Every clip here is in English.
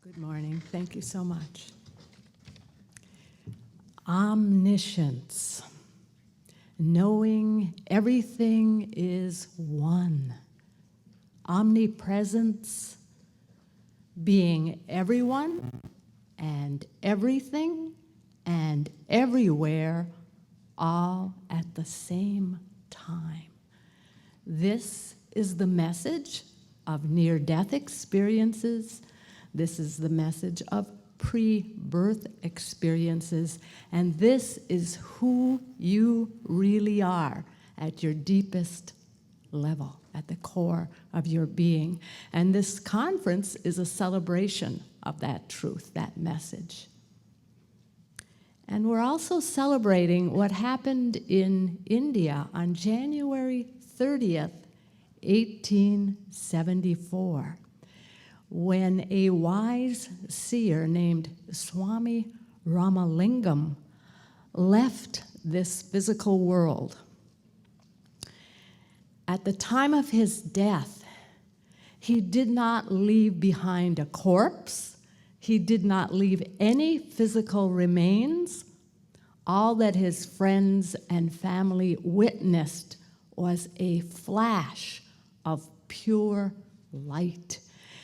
Good morning. Thank you so much. Omniscience. Knowing everything is one. Omnipresence. Being everyone and everything and everywhere all at the same time. This is the message of near-death experiences. This is the message of pre-birth experiences. And this is who you really are at your deepest level, at the core of your being. And this conference is a celebration of that truth, that message. And we're also celebrating what happened in India on January 30th, 1874, when a wise seer named Swami Ramalingam left this physical world. At the time of his death, he did not leave behind a corpse. He did not leave any physical remains. All that his friends and family witnessed was a flash of pure light.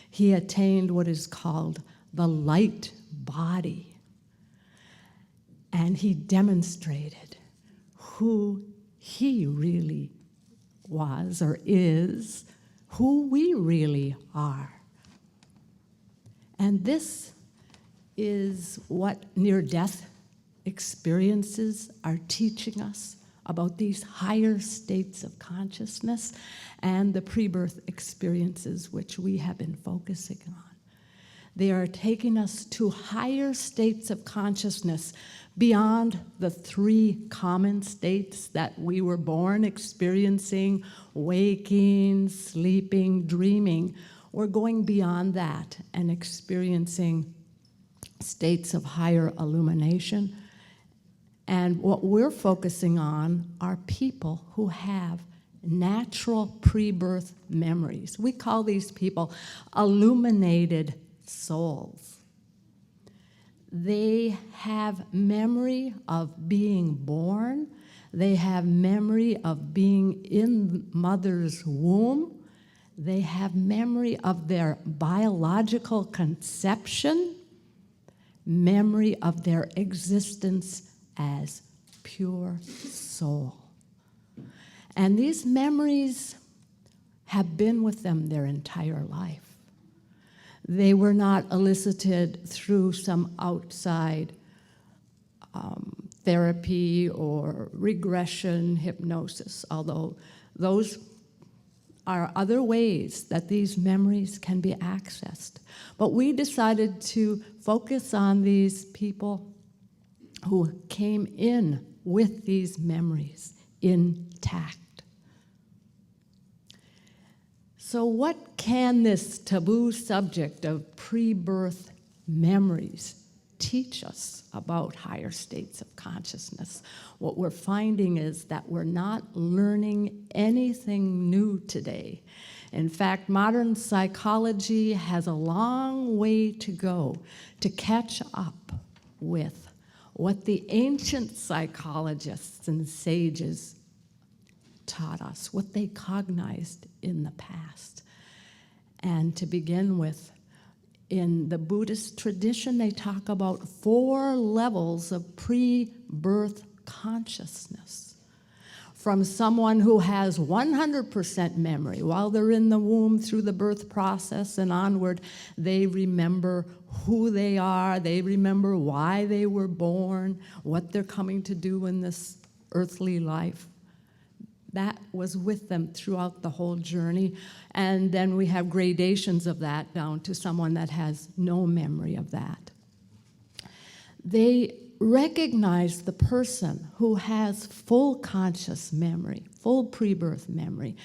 He attained what is called the light body. And he demonstrated who he really was or is, who we really are. And this is what near-death experiences are teaching us about these higher states of consciousness and the pre-birth experiences which we have been focusing on. They are taking us to higher states of consciousness beyond the three common states that we were born experiencing: waking, sleeping, dreaming. We're going beyond that and experiencing states of higher illumination. And what we're focusing on are people who have natural pre-birth memories. We call these people illuminated souls. They have memory of being born. They have memory of being in mother's womb. They have memory of their biological conception, memory of their existence as pure soul. And these memories have been with them their entire life. They were not elicited through some outside therapy or regression hypnosis, although those are other ways that these memories can be accessed. But we decided to focus on these people who came in with these memories intact. So what can this taboo subject of pre-birth memories teach us about higher states of consciousness? What we're finding is that we're not learning anything new today. In fact, modern psychology has a long way to go to catch up with what the ancient psychologists and sages taught us, what they cognized in the past. And to begin with, in the Buddhist tradition, they talk about 4 levels of pre-birth consciousness. From someone who has 100% memory, while they're in the womb through the birth process and onward, they remember who they are, they remember why they were born, what they're coming to do in this earthly life. That was with them throughout the whole journey. And then we have gradations of that down to someone that has no memory of that. They recognize the person who has full conscious memory, full pre-birth memory,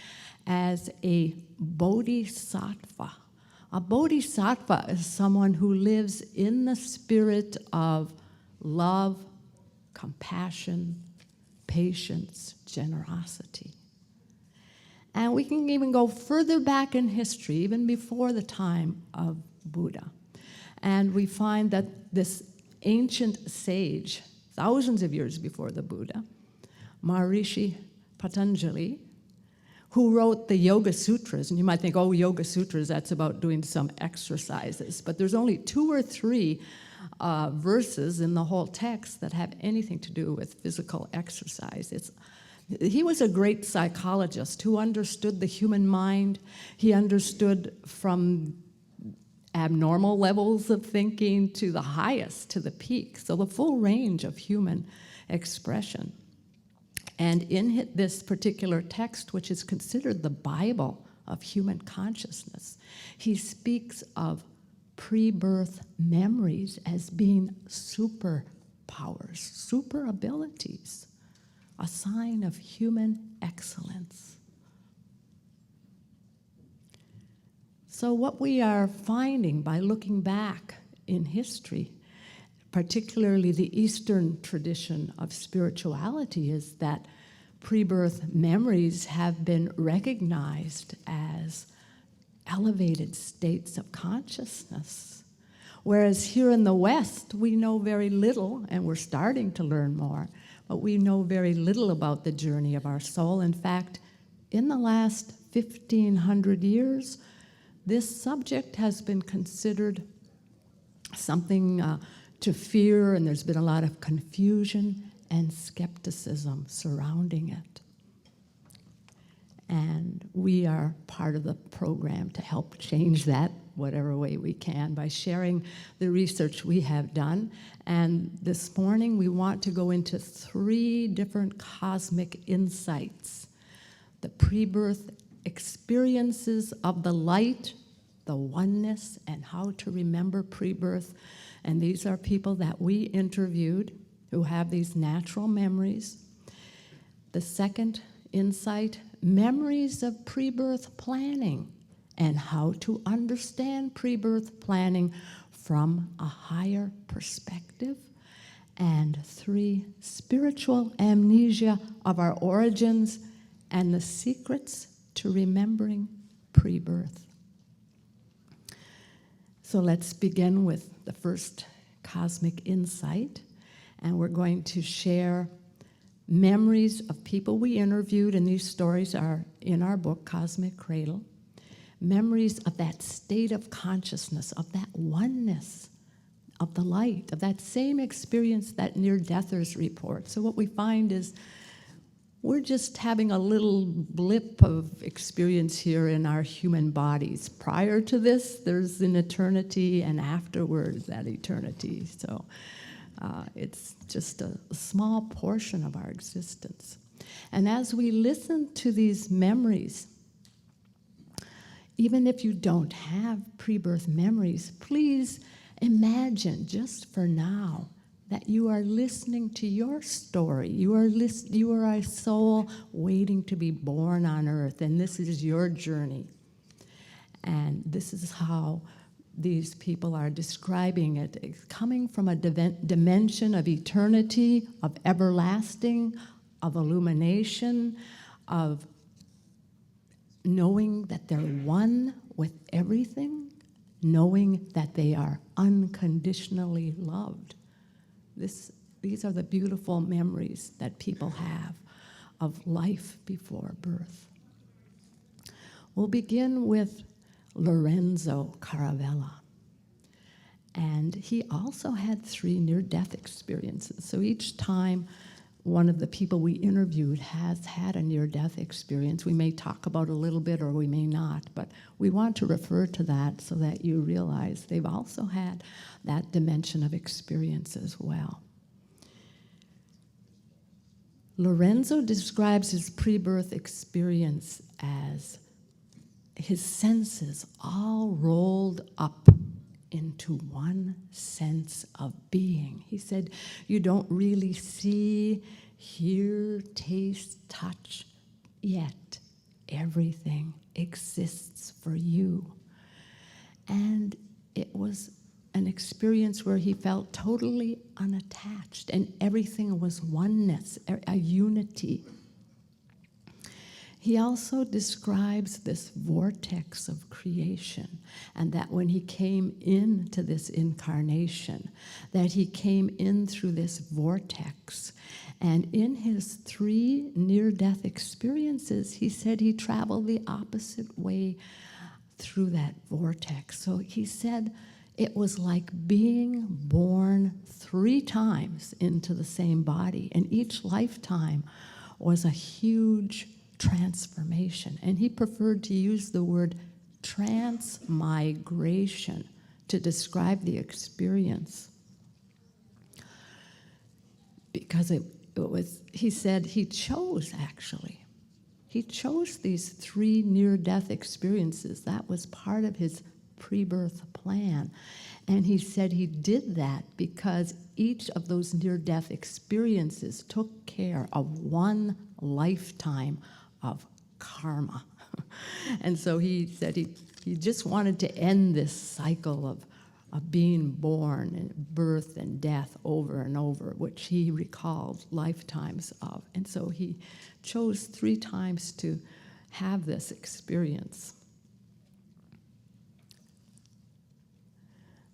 as a bodhisattva. A bodhisattva is someone who lives in the spirit of love, compassion, patience, generosity. And we can even go further back in history, even before the time of Buddha. And we find that this ancient sage, thousands of years before the Buddha, Maharishi Patanjali, who wrote the Yoga Sutras, and you might think, oh, Yoga Sutras, that's about doing some exercises, but there's only 2 or 3 verses in the whole text that have anything to do with physical exercise. He was a great psychologist who understood the human mind. He understood from abnormal levels of thinking to the highest, to the peak, so the full range of human expression. And in this particular text, which is considered the Bible of human consciousness, he speaks of pre-birth memories as being superpowers, super abilities, a sign of human excellence. So what we are finding by looking back in history, particularly the Eastern tradition of spirituality, is that pre-birth memories have been recognized as elevated states of consciousness. Whereas here in the West, we know very little, and we're starting to learn more, but we know very little about the journey of our soul. In fact, in the last 1,500 years, this subject has been considered something to fear, and there's been a lot of confusion and skepticism surrounding it. And we are part of the program to help change that whatever way we can by sharing the research we have done. And this morning we want to go into 3 different cosmic insights: the pre-birth experiences of the light, the oneness, and how to remember pre-birth. And these are people that we interviewed who have these natural memories. The second insight, memories of pre-birth planning and how to understand pre-birth planning from a higher perspective. And 3, spiritual amnesia of our origins and the secrets to remembering pre-birth. So let's begin with the first cosmic insight, and we're going to share memories of people we interviewed, and these stories are in our book, Cosmic Cradle. Memories of that state of consciousness, of that oneness, of the light, of that same experience that near-deathers report. So what we find is we're just having a little blip of experience here in our human bodies. Prior to this, there's an eternity, and afterwards that eternity. So it's just a small portion of our existence. And as we listen to these memories, even if you don't have pre-birth memories, please imagine just for now that you are listening to your story. You are a soul waiting to be born on earth, and this is your journey. And this is how these people are describing it. It's coming from a dimension of eternity, of everlasting, of illumination, of knowing that they're one with everything, knowing that they are unconditionally loved. These are the beautiful memories that people have of life before birth. We'll begin with Lorenzo Caravella. And he also had 3 near-death experiences. So each time one of the people we interviewed has had a near-death experience, we may talk about a little bit or we may not, but we want to refer to that so that you realize they've also had that dimension of experience as well. Lorenzo describes his pre-birth experience as his senses all rolled up into one sense of being. He said, you don't really see, hear, taste, touch, yet everything exists for you. And it was an experience where he felt totally unattached, and everything was oneness, a unity. He also describes this vortex of creation, and that when he came into this incarnation, that he came in through this vortex. And in his 3 near-death experiences, he said he traveled the opposite way through that vortex. So he said it was like being born 3 times into the same body, and each lifetime was a huge transformation. And he preferred to use the word transmigration to describe the experience. Because it was, he said he chose these 3 near-death experiences. That was part of his pre-birth plan. And he said he did that because each of those near-death experiences took care of 1 lifetime of karma. And so he said he just wanted to end this cycle of being born and birth and death over and over, which he recalled lifetimes of. And so he chose 3 times to have this experience.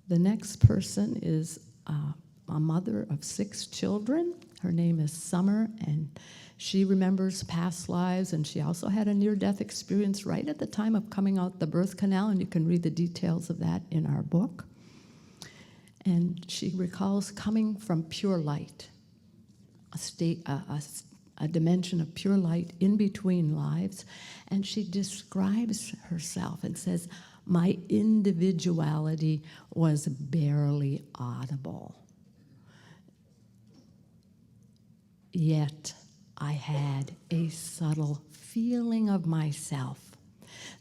The next person is a mother of 6 children. Her name is Summer, and she remembers past lives, and she also had a near-death experience right at the time of coming out the birth canal, and you can read the details of that in our book. And she recalls coming from pure light, a dimension of pure light in between lives, and she describes herself and says, "My individuality was barely audible. Yet I had a subtle feeling of myself.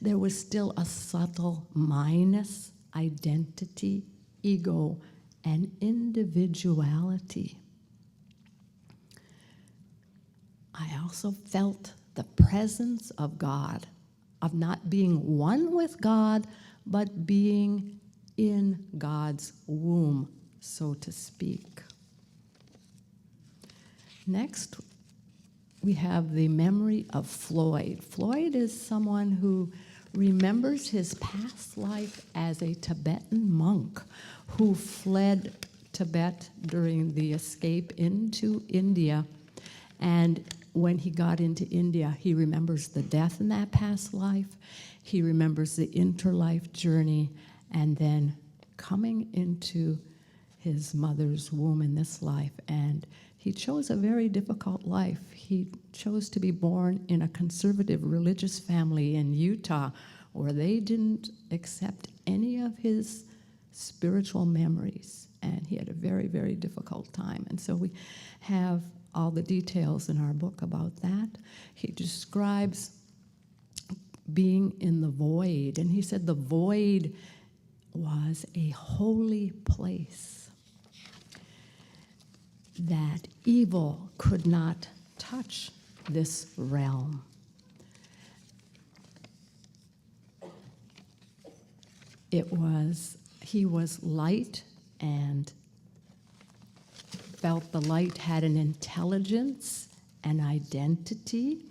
There was still a subtle minus, identity, ego, and individuality. I also felt the presence of God, of not being one with God, but being in God's womb, so to speak." Next, we have the memory of Floyd. Floyd is someone who remembers his past life as a Tibetan monk who fled Tibet during the escape into India. And when he got into India, he remembers the death in that past life. He remembers the interlife journey, and then coming into his mother's womb in this life. And he chose a very difficult life. He chose to be born in a conservative religious family in Utah, where they didn't accept any of his spiritual memories. And he had a very, very difficult time. And so we have all the details in our book about that. He describes being in the void, and he said the void was a holy place that evil could not touch this realm. He was light and felt the light had an intelligence, an identity,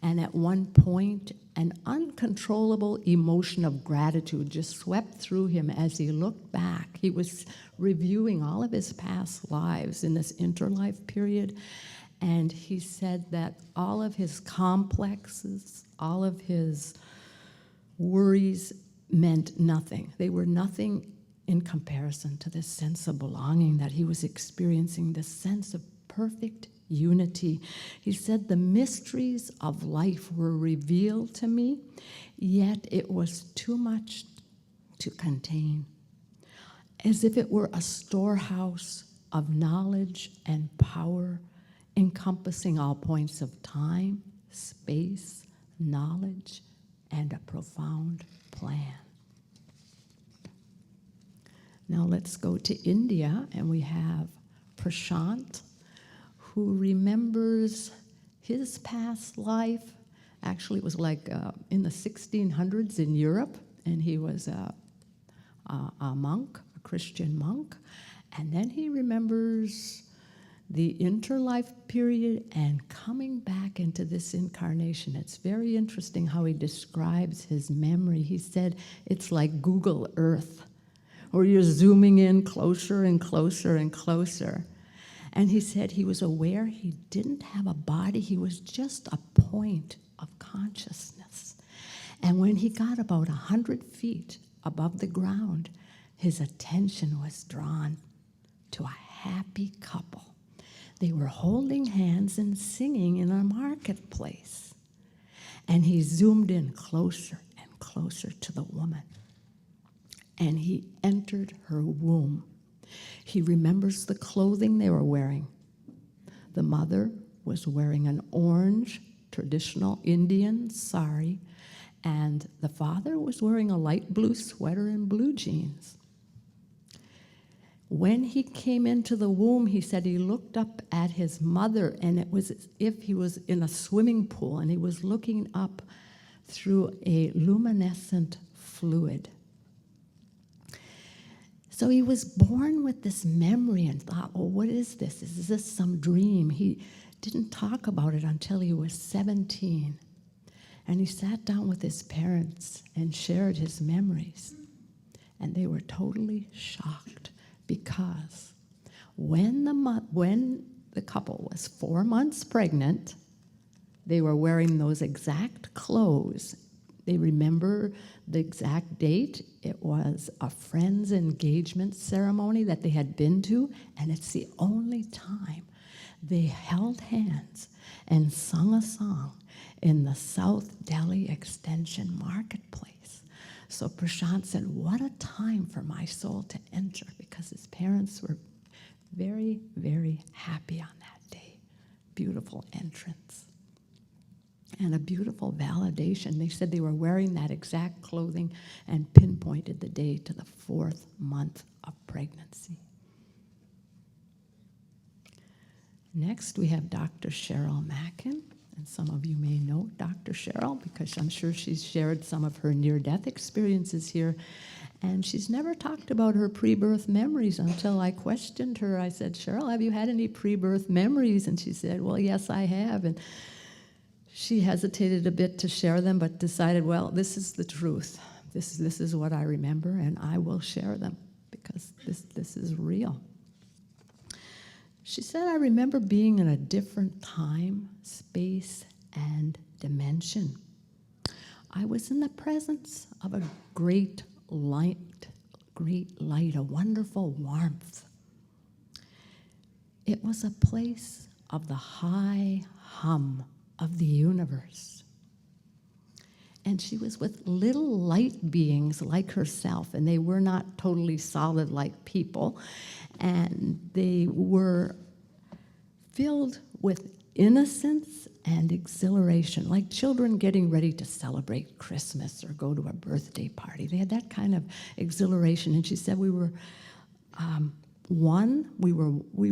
and at one point, an uncontrollable emotion of gratitude just swept through him as he looked back. He was reviewing all of his past lives in this interlife period, and he said that all of his complexes, all of his worries meant nothing. They were nothing in comparison to this sense of belonging that he was experiencing, this sense of perfect unity. He said, the mysteries of life were revealed to me, yet it was too much to contain, as if it were a storehouse of knowledge and power, encompassing all points of time, space, knowledge, and a profound plan. Now let's go to India, and we have Prant, who remembers his past life. Actually, it was like in the 1600s in Europe, and he was a monk, a Christian monk. And then he remembers the interlife period and coming back into this incarnation. It's very interesting how he describes his memory. He said it's like Google Earth, where you're zooming in closer and closer and closer. And he said he was aware he didn't have a body, he was just a point of consciousness. And when he got about 100 feet above the ground, his attention was drawn to a happy couple. They were holding hands and singing in a marketplace. And he zoomed in closer and closer to the woman. And he entered her womb. He remembers the clothing they were wearing. The mother was wearing an orange, traditional Indian sari, and the father was wearing a light blue sweater and blue jeans. When he came into the womb, he said he looked up at his mother, and it was as if he was in a swimming pool, and he was looking up through a luminescent fluid. So he was born with this memory and thought, well, what is this? Is this some dream? He didn't talk about it until he was 17. And he sat down with his parents and shared his memories. And they were totally shocked. Because when the couple was 4 months pregnant, they were wearing those exact clothes. They remember the exact date. It was a friend's engagement ceremony that they had been to, and it's the only time they held hands and sung a song in the South Delhi Extension Marketplace. So Prashant said, what a time for my soul to enter, because his parents were very, very happy on that day. Beautiful entrance. And a beautiful validation. They said they were wearing that exact clothing and pinpointed the day to the 4th month of pregnancy. Next, we have Dr. Cheryl Mackin. And some of you may know Dr. Cheryl because I'm sure she's shared some of her near-death experiences here. And she's never talked about her pre-birth memories until I questioned her. I said, Cheryl, have you had any pre-birth memories? And she said, well, yes, I have. And she hesitated a bit to share them, but decided, well, this is the truth. This is what I remember, and I will share them because this is real. She said, I remember being in a different time, space, and dimension. I was in the presence of a great light, a wonderful warmth. It was a place of the high hum of the universe. And she was with little light beings like herself, and they were not totally solid like people. And they were filled with innocence and exhilaration, like children getting ready to celebrate Christmas or go to a birthday party. They had that kind of exhilaration. And she said we were one, we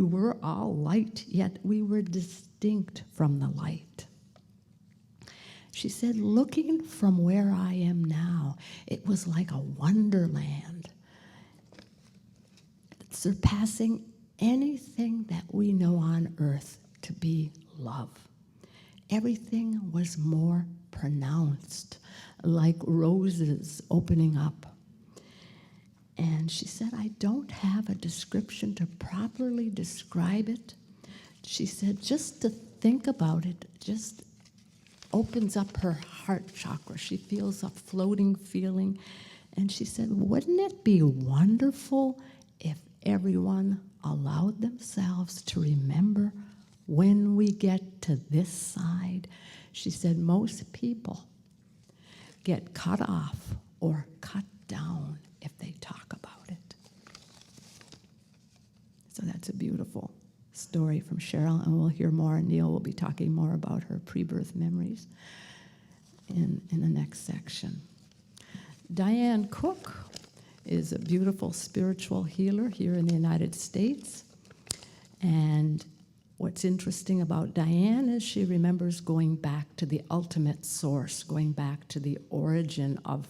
were all light, yet we were distinct from the light. She said, looking from where I am now, it was like a wonderland, surpassing anything that we know on earth to be love. Everything was more pronounced, like roses opening up. And she said, I don't have a description to properly describe it. She said, just to think about it, just opens up her heart chakra. She feels a floating feeling. And she said, wouldn't it be wonderful if everyone allowed themselves to remember when we get to this side? She said, most people get cut off or cut down if they talk about it. So that's a beautiful story from Cheryl, and we'll hear more. Neil will be talking more about her pre-birth memories in the next section. Diane Cook is a beautiful spiritual healer here in the United States. And what's interesting about Diane is she remembers going back to the ultimate source, going back to the origin of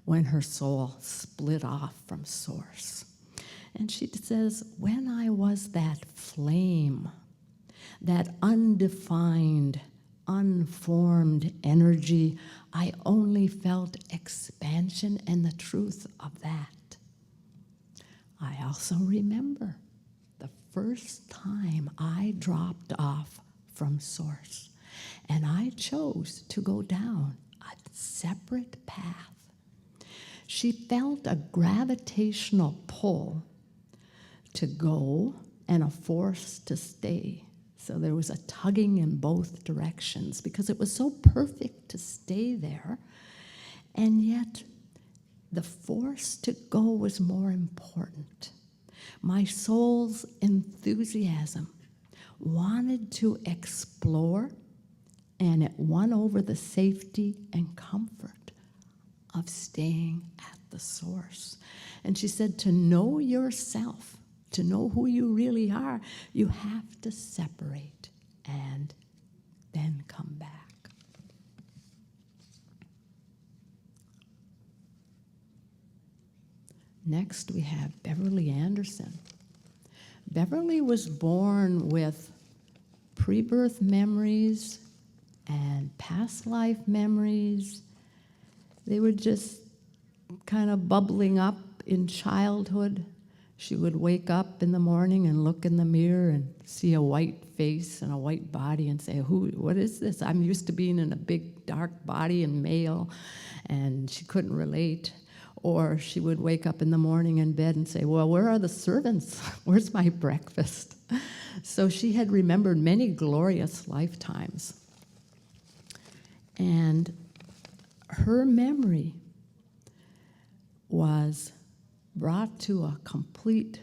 when her soul split off from source. And she says, when I was that flame, that undefined, unformed energy, I only felt expansion and the truth of that. I also remember the first time I dropped off from Source, and I chose to go down a separate path. She felt a gravitational pull to go and a force to stay. So there was a tugging in both directions because it was so perfect to stay there, and yet the force to go was more important. My soul's enthusiasm wanted to explore, and it won over the safety and comfort of staying at the source. And she said, to know yourself, to know who you really are, you have to separate and then come back. Next, we have Beverly Anderson. Beverly was born with pre-birth memories and past life memories. They were just kind of bubbling up in childhood. She would wake up in the morning and look in the mirror and see a white face and a white body and say, what is this? I'm used to being in a big dark body and male, and she couldn't relate. Or she would wake up in the morning in bed and say, well, where are the servants? Where's my breakfast? So she had remembered many glorious lifetimes. And her memory was brought to a complete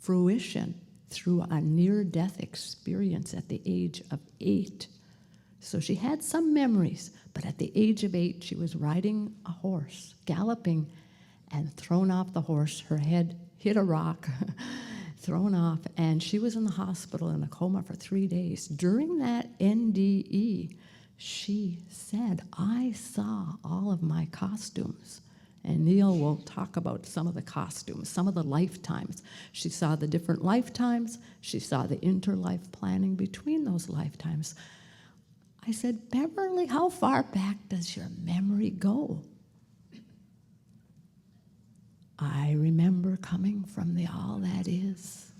fruition through a near-death experience at the age of 8. So she had some memories, but at the age of 8, she was riding a horse, galloping, and thrown off the horse. Her head hit a rock, thrown off, and she was in the hospital in a coma for 3 days. During that NDE, she said, I saw all of my costumes. And Neil will talk about some of the costumes, some of the lifetimes. She saw the different lifetimes. She saw the interlife planning between those lifetimes. I said, Beverly, how far back does your memory go? I remember coming from the all that is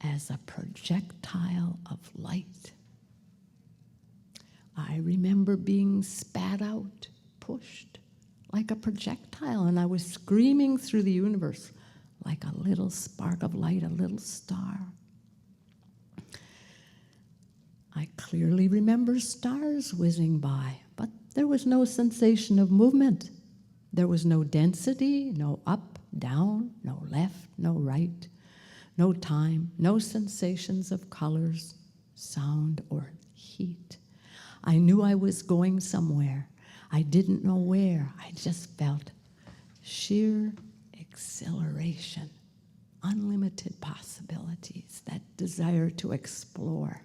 as a projectile of light. I remember being spat out, pushed like a projectile, and I was screaming through the universe like a little spark of light, a little star. I clearly remember stars whizzing by, but there was no sensation of movement. There was no density, no up, down, no left, no right, no time, no sensations of colors, sound, or heat. I knew I was going somewhere. I didn't know where. I just felt sheer exhilaration, unlimited possibilities, that desire to explore.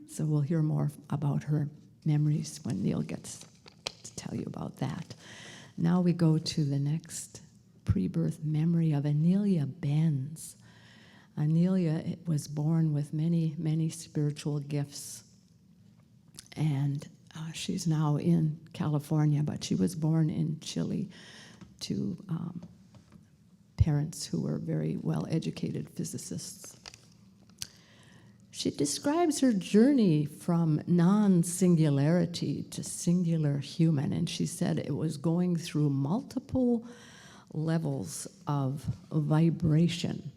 So we'll hear more about her memories when Neil gets to tell you about that. Now we go to the next pre-birth memory of Anelia Ben's. Anelia was born with many, many spiritual gifts. And she's now in California, but she was born in Chile to parents who were very well-educated physicists. She describes her journey from non-singularity to singular human, and she said it was going through multiple levels of vibration.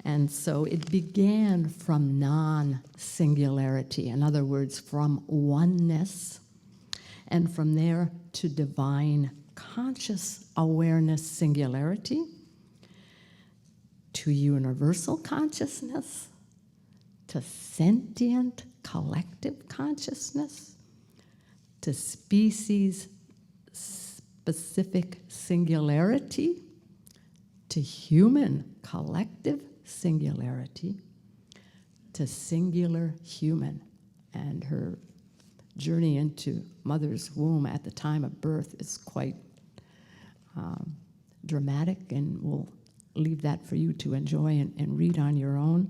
And so it began from non-singularity, in other words, from oneness, and from there to divine conscious awareness singularity, to universal consciousness, to sentient collective consciousness, to species-specific singularity, to human collective singularity, to singular human. And her journey into mother's womb at the time of birth is quite dramatic, and we'll leave that for you to enjoy and read on your own.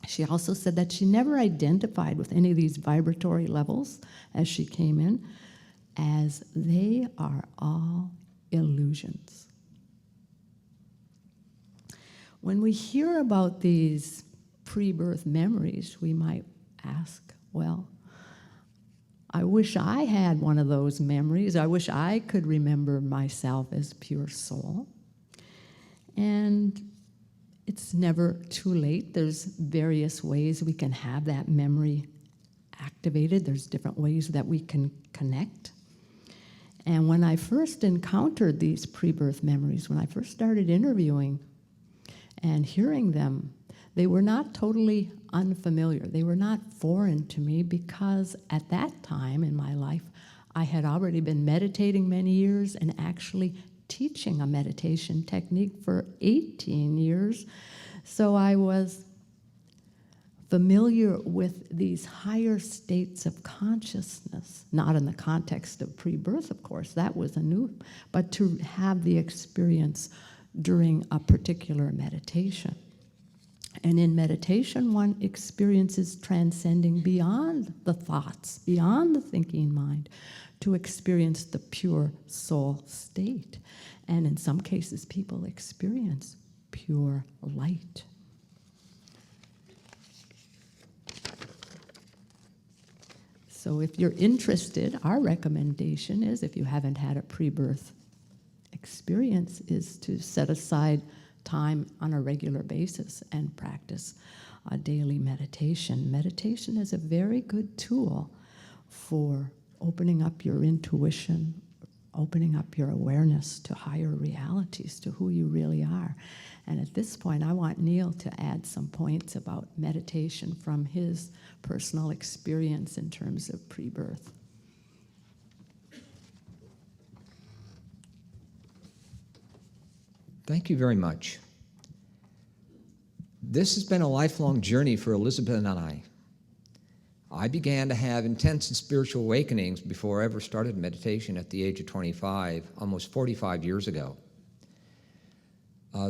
She also said that she never identified with any of these vibratory levels as she came in, as they are all illusions. When we hear about these pre-birth memories, we might ask, well, I wish I had one of those memories. I wish I could remember myself as pure soul. And it's never too late. There's various ways we can have that memory activated. There's different ways that we can connect. And when I first encountered these pre-birth memories, when I first started interviewing and hearing them, they were not totally unfamiliar. They were not foreign to me, because at that time in my life, I had already been meditating many years and actually teaching a meditation technique for 18 years. So I was familiar with these higher states of consciousness, not in the context of pre-birth, of course, that was a new, but to have the experience during a particular meditation. And in meditation, one experiences transcending beyond the thoughts, beyond the thinking mind, to experience the pure soul state. And in some cases, people experience pure light. So if you're interested, our recommendation is, if you haven't had a pre-birth experience, is to set aside time on a regular basis and practice a daily meditation. Meditation is a very good tool for opening up your intuition, opening up your awareness to higher realities, to who you really are. And at this point, I want Neil to add some points about meditation from his personal experience in terms of pre-birth. Thank you very much. This has been a lifelong journey for Elizabeth and I. I began to have intense and spiritual awakenings before I ever started meditation at the age of 25, almost 45 years ago.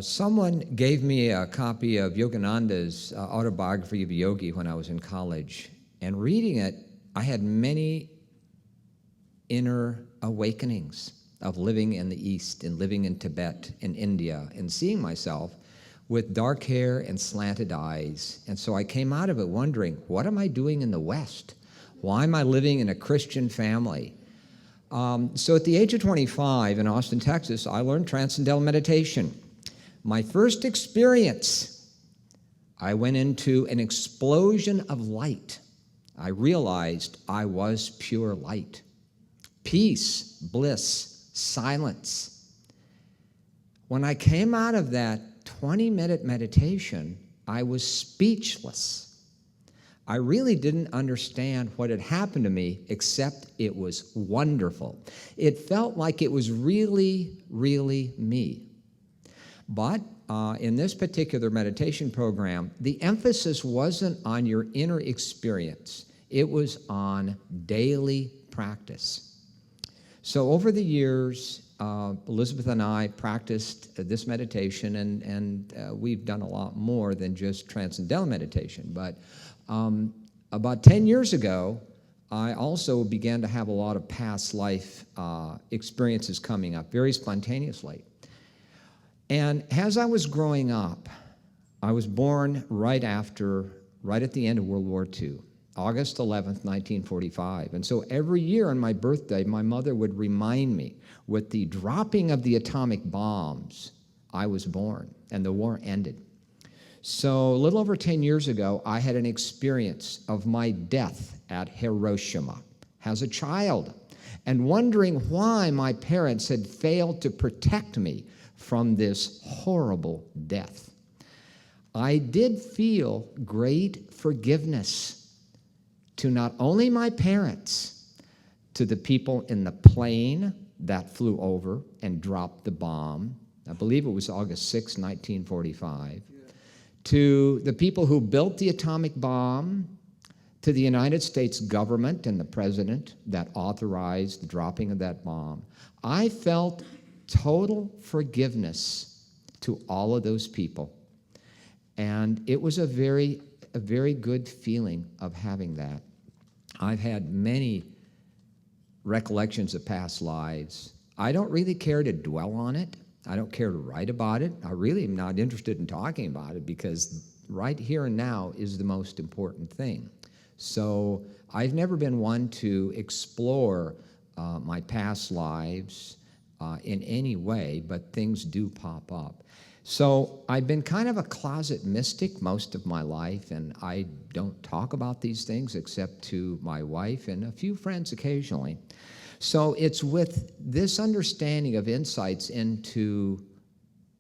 Someone gave me a copy of Yogananda's autobiography of a yogi when I was in college, and reading it, I had many inner awakenings of living in the East and living in Tibet and India and seeing myself with dark hair and slanted eyes. And so I came out of it wondering, what am I doing in the West? Why am I living in a Christian family? So at the age of 25 in Austin, Texas, I learned transcendental meditation. My first experience, I went into an explosion of light. I realized I was pure light. Peace, bliss, silence. When I came out of that 20-minute meditation, I was speechless. I really didn't understand what had happened to me, except it was wonderful. It felt like it was really, really me. But in this particular meditation program, the emphasis wasn't on your inner experience. It was on daily practice. So over the years, Elizabeth and I practiced this meditation, and we've done a lot more than just transcendental meditation. But about 10 years ago, I also began to have a lot of past life experiences coming up very spontaneously. And as I was growing up, I was born right at the end of World War II. August 11th, 1945. And so every year on my birthday, my mother would remind me, with the dropping of the atomic bombs, I was born and the war ended. So a little over 10 years ago, I had an experience of my death at Hiroshima as a child, and wondering why my parents had failed to protect me from this horrible death. I did feel great forgiveness to not only my parents, to the people in the plane that flew over and dropped the bomb. I believe it was August 6, 1945. To the people who built the atomic bomb, to the United States government and the president that authorized the dropping of that bomb. I felt total forgiveness to all of those people. And it was a very good feeling of having that. I've had many recollections of past lives. I don't really care to dwell on it. I don't care to write about it. I really am not interested in talking about it because right here and now is the most important thing. So I've never been one to explore my past lives in any way, but things do pop up. So I've been kind of a closet mystic most of my life, and I don't talk about these things except to my wife and a few friends occasionally. So it's with this understanding of insights into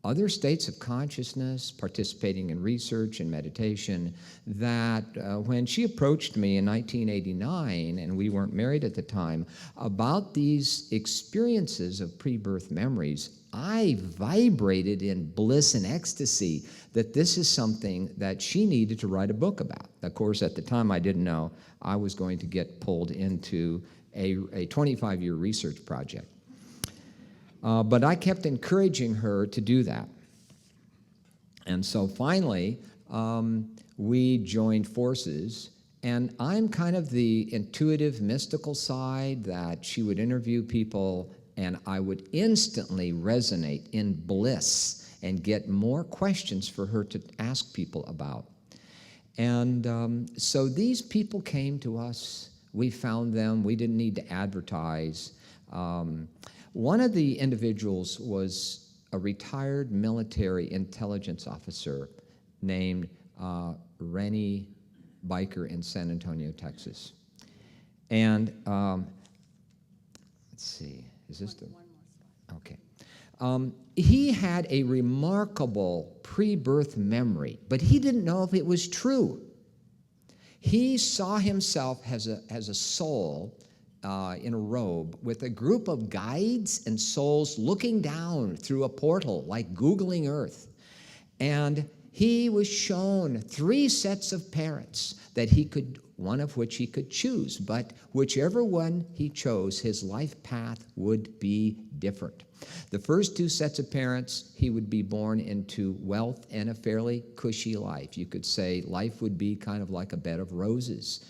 other states of consciousness, participating in research and meditation, that when she approached me in 1989, and we weren't married at the time, about these experiences of pre-birth memories, I vibrated in bliss and ecstasy that this is something that she needed to write a book about. Of course, at the time, I didn't know I was going to get pulled into a 25-year research project. But I kept encouraging her to do that. And so finally, we joined forces, and I'm kind of the intuitive, mystical side that she would interview people, and I would instantly resonate in bliss and get more questions for her to ask people about. And so these people came to us. We found them. We didn't need to advertise. One of the individuals was a retired military intelligence officer named Rennie Biker in San Antonio, Texas. And let's see, is this the? Okay. He had a remarkable pre-birth memory, but he didn't know if it was true. He saw himself as a soul in a robe with a group of guides and souls looking down through a portal like Googling Earth. And he was shown 3 sets of parents that he could, one of which he could choose, but whichever one he chose, his life path would be different. The first 2 sets of parents, he would be born into wealth and a fairly cushy life. You could say life would be kind of like a bed of roses.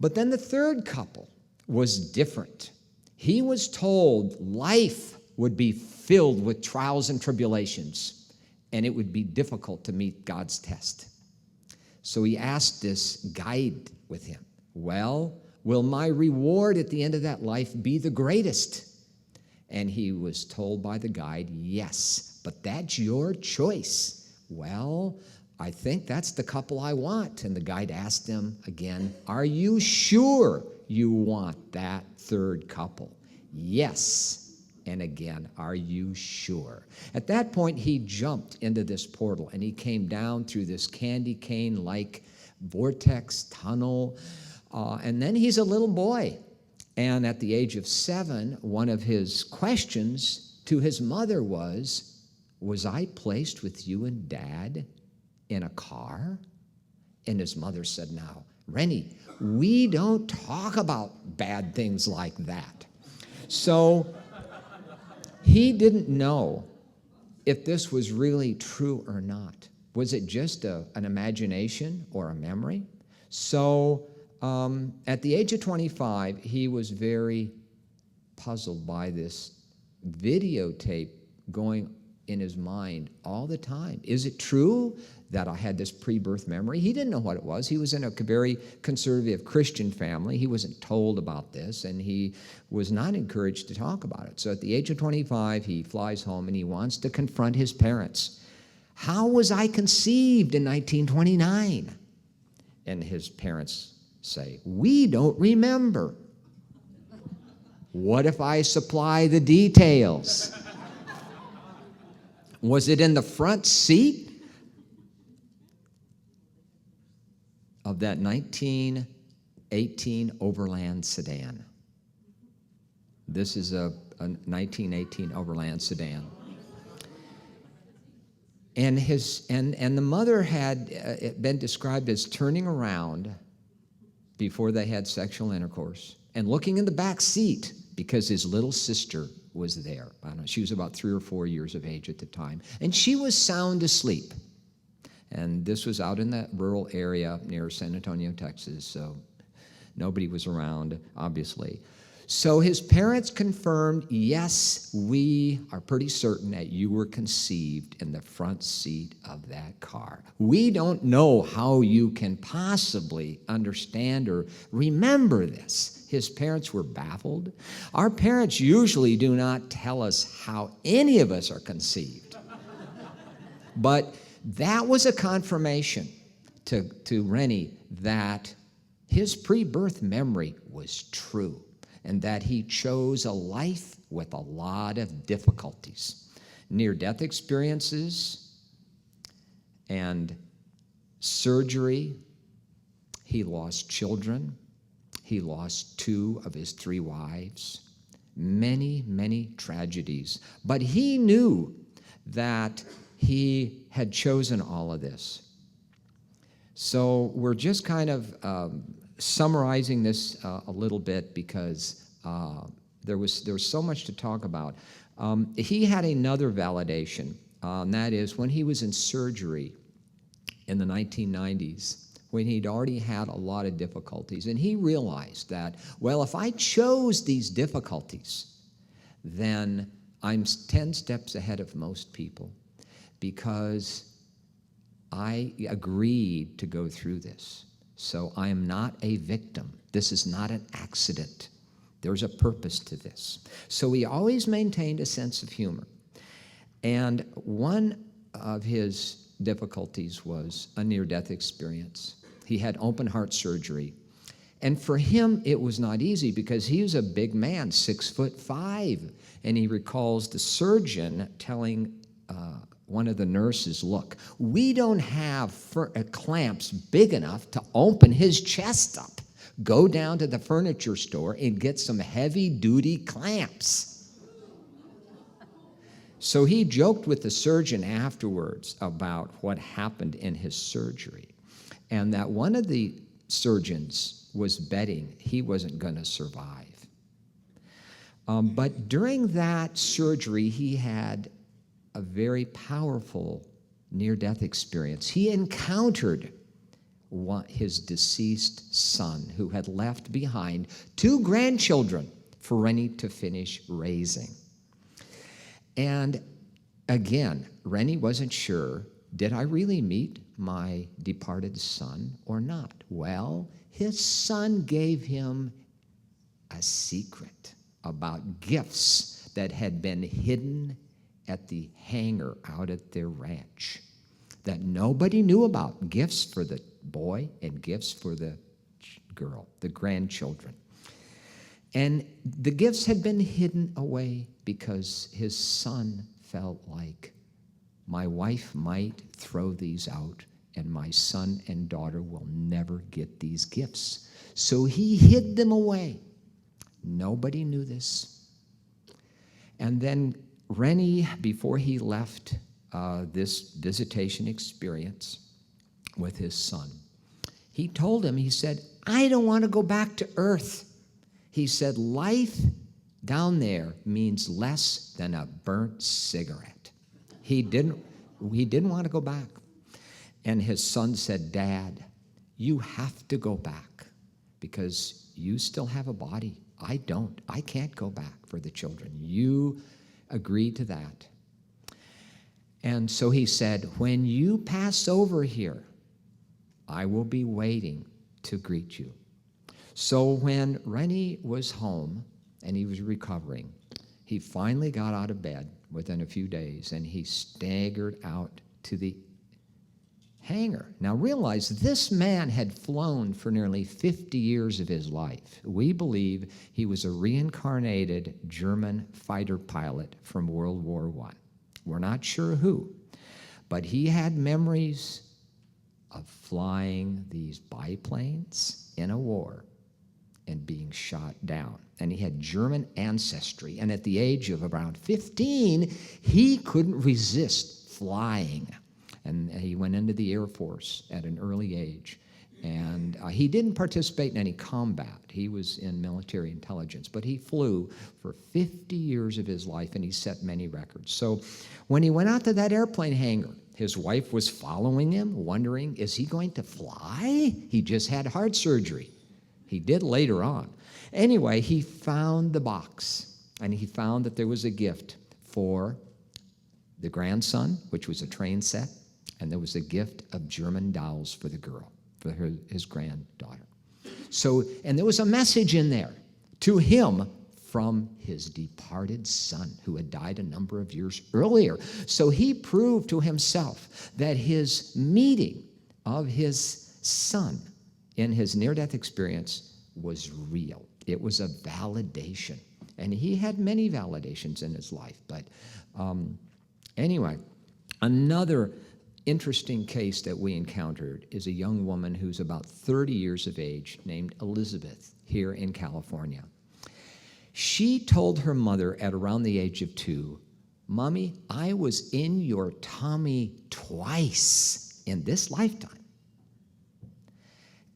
But then the third couple was different. He was told life would be filled with trials and tribulations, and it would be difficult to meet God's test. So he asked this guide with him, well, will my reward at the end of that life be the greatest? And he was told by the guide, yes, but that's your choice. Well, I think that's the couple I want. And the guide asked him again, are you sure you want that third couple? Yes. And again, are you sure? At that point, he jumped into this portal, and he came down through this candy cane-like vortex tunnel, and then he's a little boy. And at the age of 7, one of his questions to his mother was I placed with you and Dad in a car? And his mother said, now, Rennie, we don't talk about bad things like that. So he didn't know if this was really true or not. Was it just an imagination or a memory? So at the age of 25, he was very puzzled by this videotape going in his mind all the time. Is it true that I had this pre-birth memory? He didn't know what it was. He was in a very conservative Christian family. He wasn't told about this, and he was not encouraged to talk about it. So at the age of 25, he flies home, and he wants to confront his parents. How was I conceived in 1929? And his parents say, we don't remember. What if I supply the details? Was it in the front seat of that 1918 Overland sedan? This is a 1918 Overland sedan. And the mother had been described as turning around before they had sexual intercourse and looking in the back seat because his little sister was there. I don't know, she was about 3 or 4 years of age at the time, and she was sound asleep. And this was out in that rural area near San Antonio, Texas, so nobody was around, obviously. So his parents confirmed, yes, we are pretty certain that you were conceived in the front seat of that car. We don't know how you can possibly understand or remember this. His parents were baffled. Our parents usually do not tell us how any of us are conceived. But that was a confirmation to Rennie that his pre-birth memory was true and that he chose a life with a lot of difficulties, near-death experiences and surgery. He lost children. He lost 2 of his 3 wives. Many, many tragedies. But he knew that he had chosen all of this. So we're just kind of summarizing this a little bit because there was so much to talk about. He had another validation, and that is when he was in surgery in the 1990s, when he'd already had a lot of difficulties, and he realized that, well, if I chose these difficulties, then I'm 10 steps ahead of most people, because I agreed to go through this. So I am not a victim. This is not an accident. There's a purpose to this. So he always maintained a sense of humor. And one of his difficulties was a near-death experience. He had open heart surgery. And for him, it was not easy because he was a big man, 6'5". And he recalls the surgeon telling one of the nurses, look, we don't have clamps big enough to open his chest up. Go down to the furniture store and get some heavy-duty clamps. So he joked with the surgeon afterwards about what happened in his surgery, and that one of the surgeons was betting he wasn't going to survive. But during that surgery, he had a very powerful near-death experience. He encountered his deceased son, who had left behind 2 grandchildren for Rennie to finish raising. And again, Rennie wasn't sure, did I really meet my departed son or not? Well, his son gave him a secret about gifts that had been hidden at the hangar out at their ranch that nobody knew about. Gifts for the boy and gifts for the girl, the grandchildren. And the gifts had been hidden away because his son felt like, my wife might throw these out and my son and daughter will never get these gifts. So he hid them away. Nobody knew this. And then Rennie, before he left this visitation experience with his son, he told him, he said, I don't want to go back to Earth. He said, life down there means less than a burnt cigarette. He didn't want to go back. And his son said, Dad, you have to go back because you still have a body. I don't. I can't go back for the children. You agreed to that. And so he said, when you pass over here, I will be waiting to greet you. So when Rennie was home and he was recovering, he finally got out of bed within a few days and he staggered out to the hangar. Now realize this man had flown for nearly 50 years of his life. We believe he was a reincarnated German fighter pilot from World War I. We're not sure who, but he had memories of flying these biplanes in a war and being shot down. And he had German ancestry. And at the age of around 15, he couldn't resist flying. And he went into the Air Force at an early age. And he didn't participate in any combat. He was in military intelligence, but he flew for 50 years of his life, and he set many records. So when he went out to that airplane hangar, his wife was following him, wondering, is he going to fly? He just had heart surgery. He did later on. Anyway, he found the box, and he found that there was a gift for the grandson, which was a train set, and there was a gift of German dolls for the girl, for his granddaughter. So, and there was a message in there to him from his departed son who had died a number of years earlier. So he proved to himself that his meeting of his son in his near-death experience was real. It was a validation. And he had many validations in his life. But anyway, another interesting case that we encountered is a young woman who's about 30 years of age named Elizabeth here in California. She told her mother at around the age of 2, "Mommy, I was in your tummy twice in this lifetime."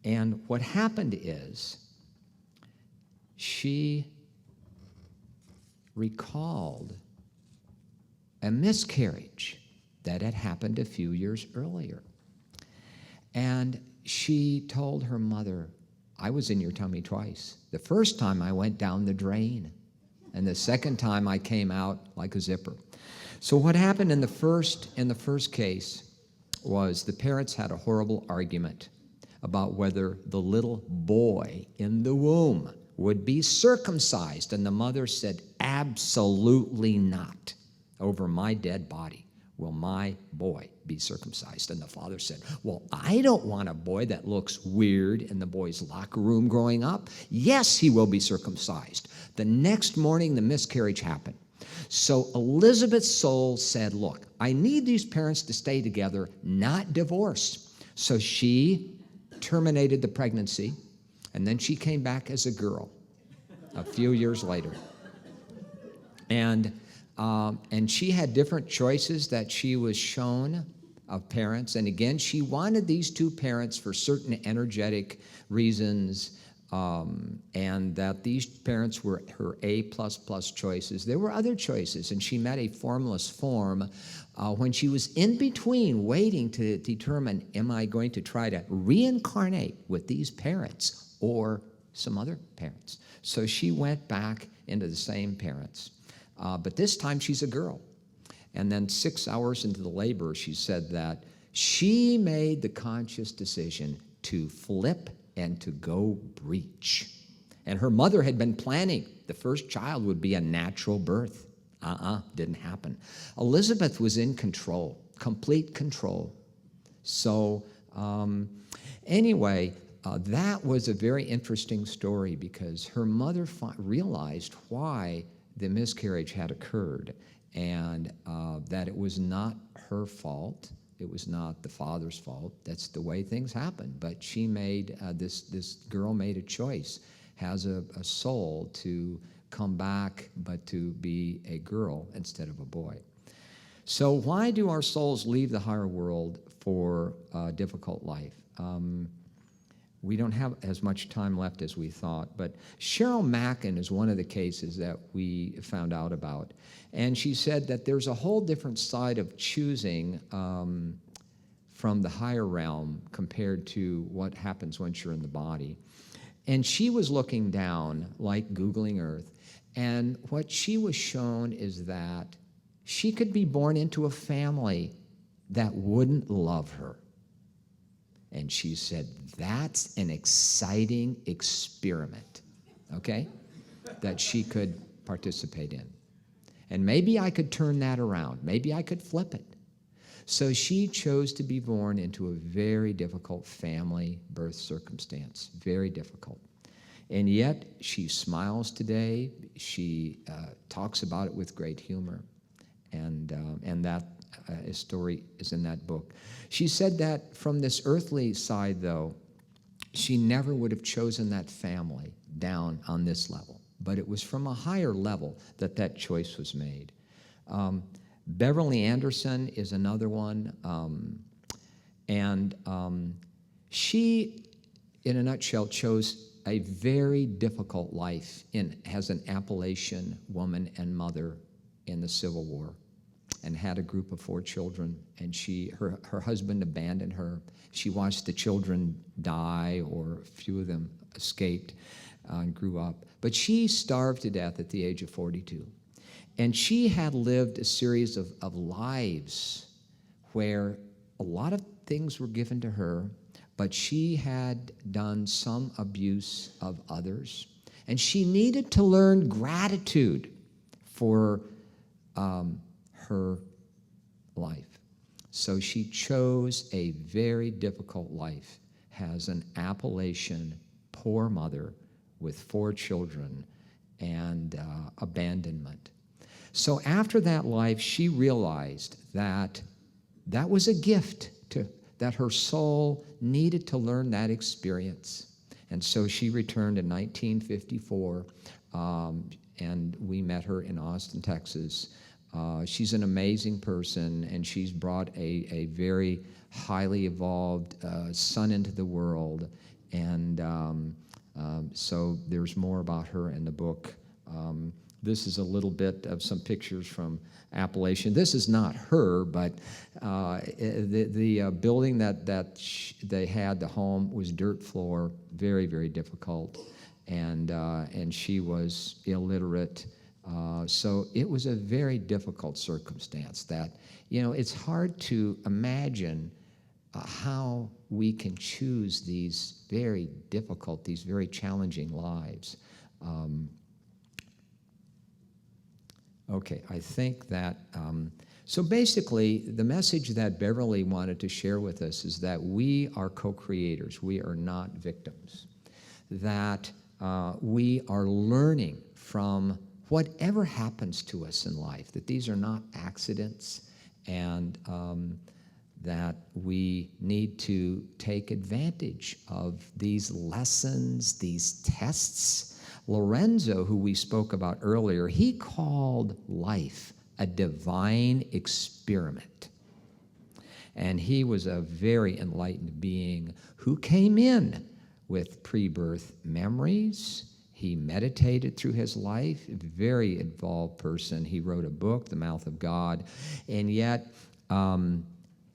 And what happened is she recalled a miscarriage that had happened a few years earlier. And she told her mother, "I was in your tummy twice. The first time I went down the drain, and the second time I came out like a zipper." So what happened in the first case was the parents had a horrible argument about whether the little boy in the womb would be circumcised, and the mother said, "Absolutely not. Over my dead body will my boy be circumcised." And the father said, "Well, I don't want a boy that looks weird in the boy's locker room growing up. Yes, he will be circumcised." The next morning, the miscarriage happened. So Elizabeth's soul said, "Look, I need these parents to stay together, not divorce." So she terminated the pregnancy, and then she came back as a girl a few years later. And she had different choices that she was shown of parents. And again, she wanted these two parents for certain energetic reasons, and that these parents were her A++ choices. There were other choices, and she met a formless form when she was in between waiting to determine, am I going to try to reincarnate with these parents or some other parents? So she went back into the same parents. But this time she's a girl. And then 6 hours into the labor, she said that she made the conscious decision to flip and to go breach. And her mother had been planning the first child would be a natural birth. Didn't happen. Elizabeth was in control, complete control. So anyway, that was a very interesting story because her mother realized why the miscarriage had occurred, and that it was not her fault. It was not the father's fault. That's the way things happen. But she made, this girl made a choice, has a soul to come back, but to be a girl instead of a boy. So why do our souls leave the higher world for a difficult life? We don't have as much time left as we thought, but Cheryl Mackin is one of the cases that we found out about. And she said that there's a whole different side of choosing from the higher realm compared to what happens once you're in the body. And she was looking down, like Googling Earth, and what she was shown is that she could be born into a family that wouldn't love her. And she said, that's an exciting experiment, okay, that she could participate in. And maybe I could turn that around. Maybe I could flip it. So she chose to be born into a very difficult family birth circumstance, very difficult. And yet she smiles today. She talks about it with great humor. And that story is in that book. She said that from this earthly side, though, she never would have chosen that family down on this level. But it was from a higher level that that choice was made. Beverly Anderson is another one. She in a nutshell, chose a very difficult life as an Appalachian woman and mother in the Civil War, and had a group of 4 children, and her husband abandoned her. She watched the children die, or a few of them escaped and grew up. But she starved to death at the age of 42. And she had lived a series of lives where a lot of things were given to her, but she had done some abuse of others. And she needed to learn gratitude for her life. So she chose a very difficult life as an Appalachian poor mother with 4 children and abandonment. So after that life, she realized that that was a gift, that her soul needed to learn that experience. And so she returned in 1954, and we met her in Austin, Texas. She's an amazing person, and she's brought a very highly evolved son into the world. And so there's more about her in the book. This is a little bit of some pictures from Appalachian. This is not her, but the building that they had, the home, was dirt floor, very, very difficult, and she was illiterate. So it was a very difficult circumstance that, it's hard to imagine how we can choose these very difficult, these very challenging lives. Okay, I think that, so basically the message that Beverly wanted to share with us is that we are co-creators, we are not victims, that we are learning from whatever happens to us in life, that these are not accidents, and that we need to take advantage of these lessons, these tests. Lorenzo, who we spoke about earlier, he called life a divine experiment. And he was a very enlightened being who came in with pre-birth memories. He meditated through his life, a very involved person. He wrote a book, The Mouth of God, and yet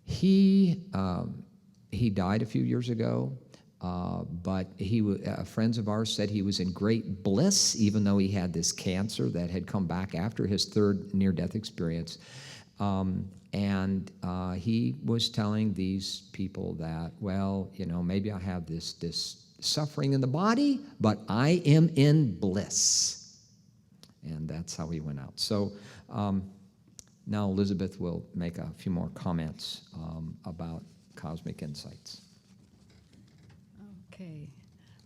he died a few years ago. But friends of ours said he was in great bliss, even though he had this cancer that had come back after his 3rd near-death experience. And he was telling these people that, well, maybe I have this suffering in the body, but I am in bliss. And that's how he went out. So now Elizabeth will make a few more comments about cosmic insights. Okay,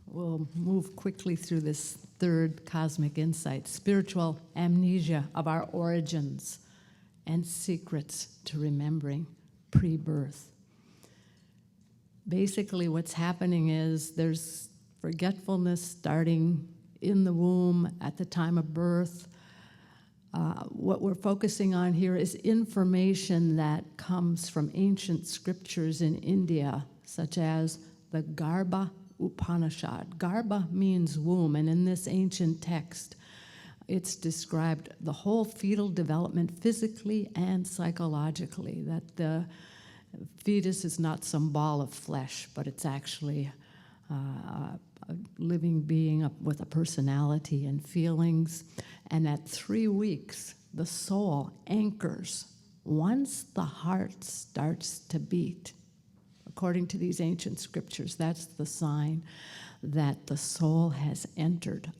we'll move quickly through this 3rd cosmic insight, spiritual amnesia of our origins and secrets to remembering pre-birth. Basically, what's happening is there's forgetfulness starting in the womb at the time of birth. What we're focusing on here is information that comes from ancient scriptures in India, such as the Garbha Upanishad. Garbha means womb, and in this ancient text, it's described the whole fetal development physically and psychologically, that the fetus is not some ball of flesh, but it's actually a living being with a personality and feelings. And at 3 weeks, the soul anchors once the heart starts to beat. According to these ancient scriptures, that's the sign that the soul has entered.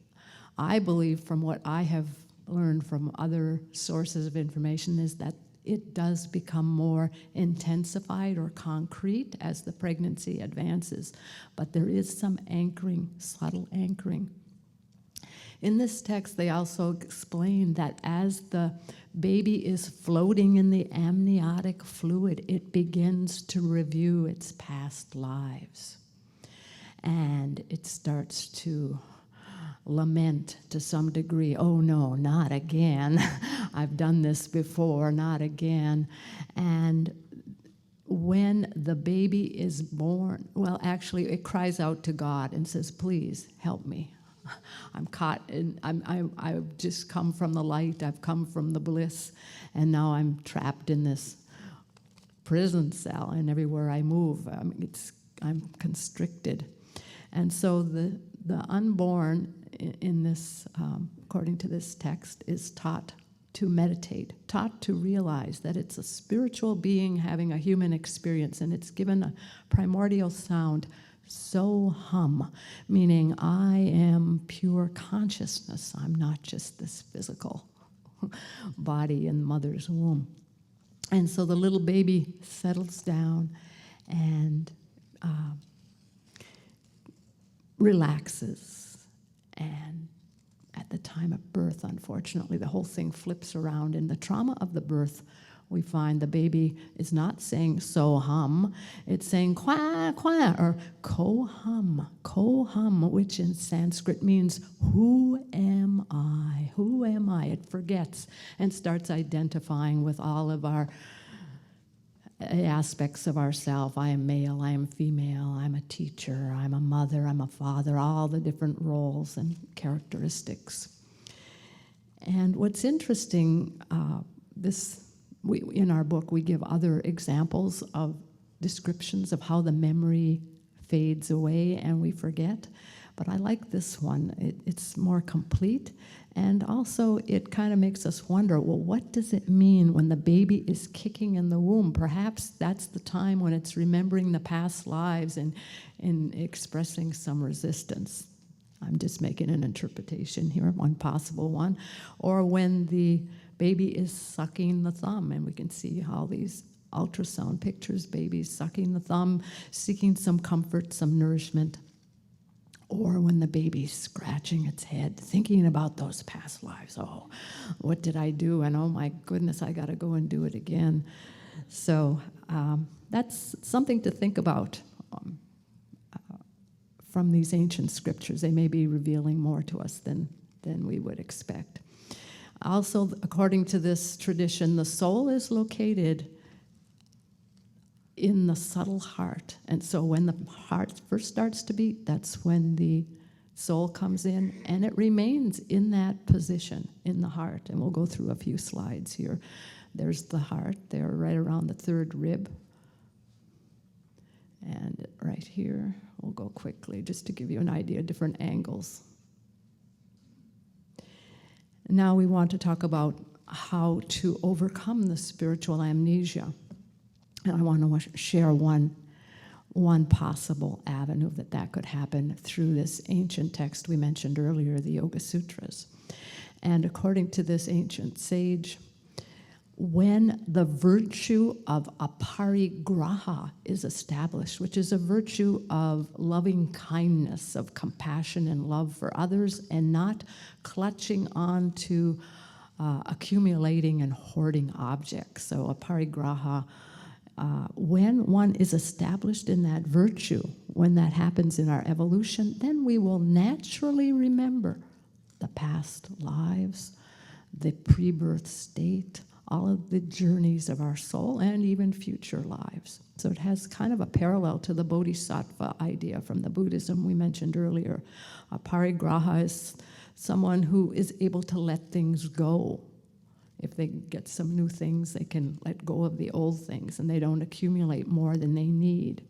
I believe, from what I have learned from other sources of information, is that it does become more intensified or concrete as the pregnancy advances, but there is some anchoring, subtle anchoring. In this text, they also explain that as the baby is floating in the amniotic fluid, it begins to review its past lives. And it starts to lament to some degree, oh no, not again. I've done this before, not again. And when the baby is born, well, actually, it cries out to God and says, please help me. I'm caught in, I've just come from the light, I've come from the bliss, and now I'm trapped in this prison cell, and everywhere I move, I'm constricted. And so the unborn in this, according to this text, is taught to meditate, taught to realize that it's a spiritual being having a human experience, and it's given a primordial sound, so hum, meaning I am pure consciousness. I'm not just this physical body in mother's womb. And so the little baby settles down and relaxes, and at the time of birth, unfortunately, the whole thing flips around. In the trauma of the birth, we find the baby is not saying so hum, it's saying kwa, kwa, or ko hum, which in Sanskrit means who am I? Who am I? It forgets and starts identifying with all of our aspects of ourself. I am male, I am female, I'm a teacher, I'm a mother, I'm a father, all the different roles and characteristics. And what's interesting, in our book, we give other examples of descriptions of how the memory fades away and we forget. But I like this one. It's more complete. And also, it kind of makes us wonder, well, what does it mean when the baby is kicking in the womb? Perhaps that's the time when it's remembering the past lives and expressing some resistance. I'm just making an interpretation here, one possible one. Or when the baby is sucking the thumb, and we can see all these ultrasound pictures, babies sucking the thumb, seeking some comfort, some nourishment. Or when the baby's scratching its head, thinking about those past lives. Oh, what did I do? And oh my goodness, I got to go and do it again. So that's something to think about from these ancient scriptures. They may be revealing more to us than we would expect. Also, according to this tradition, the soul is located in the subtle heart. And so when the heart first starts to beat, that's when the soul comes in, and it remains in that position, in the heart. And we'll go through a few slides here. There's the heart there, right around the third rib. And right here, we'll go quickly, just to give you an idea, different angles. Now we want to talk about how to overcome the spiritual amnesia. And I want to share one possible avenue that could happen through this ancient text we mentioned earlier, the Yoga Sutras. And according to this ancient sage, when the virtue of aparigraha is established, which is a virtue of loving kindness, of compassion and love for others, and not clutching on to accumulating and hoarding objects. So aparigraha, when one is established in that virtue, when that happens in our evolution, then we will naturally remember the past lives, the pre-birth state, all of the journeys of our soul, and even future lives. So it has kind of a parallel to the bodhisattva idea from the Buddhism we mentioned earlier. A parigraha is someone who is able to let things go. If they get some new things, they can let go of the old things, and they don't accumulate more than they need.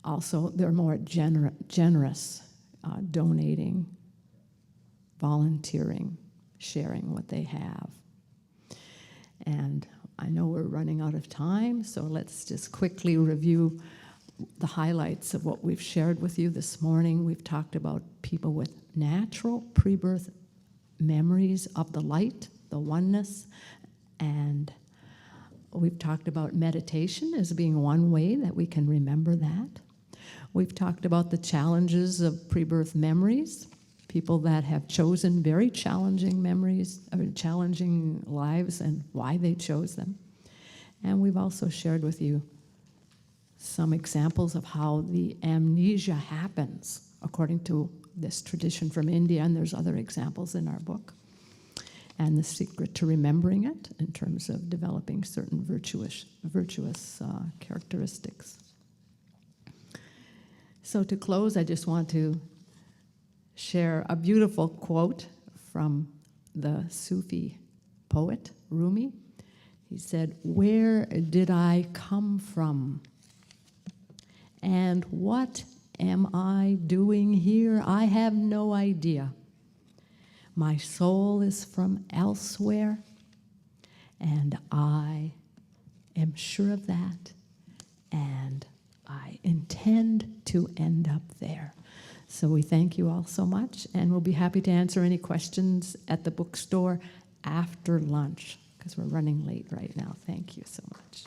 Also, they're more generous, donating, volunteering, sharing what they have. And I know we're running out of time, so let's just quickly review the highlights of what we've shared with you this morning. We've talked about people with natural pre-birth memories of the light, the oneness, and we've talked about meditation as being one way that we can remember that. We've talked about the challenges of pre-birth memories, people that have chosen very challenging memories, or challenging lives, and why they chose them. And we've also shared with you some examples of how the amnesia happens, according to this tradition from India, and there's other examples in our book. and the secret to remembering it in terms of developing certain virtuous characteristics. So to close, I just want to share a beautiful quote from the Sufi poet Rumi. He said, "Where did I come from? And what am I doing here? I have no idea. My soul is from elsewhere, and I am sure of that, and I intend to end up there." So we thank you all so much, and we'll be happy to answer any questions at the bookstore after lunch, because we're running late right now. Thank you so much.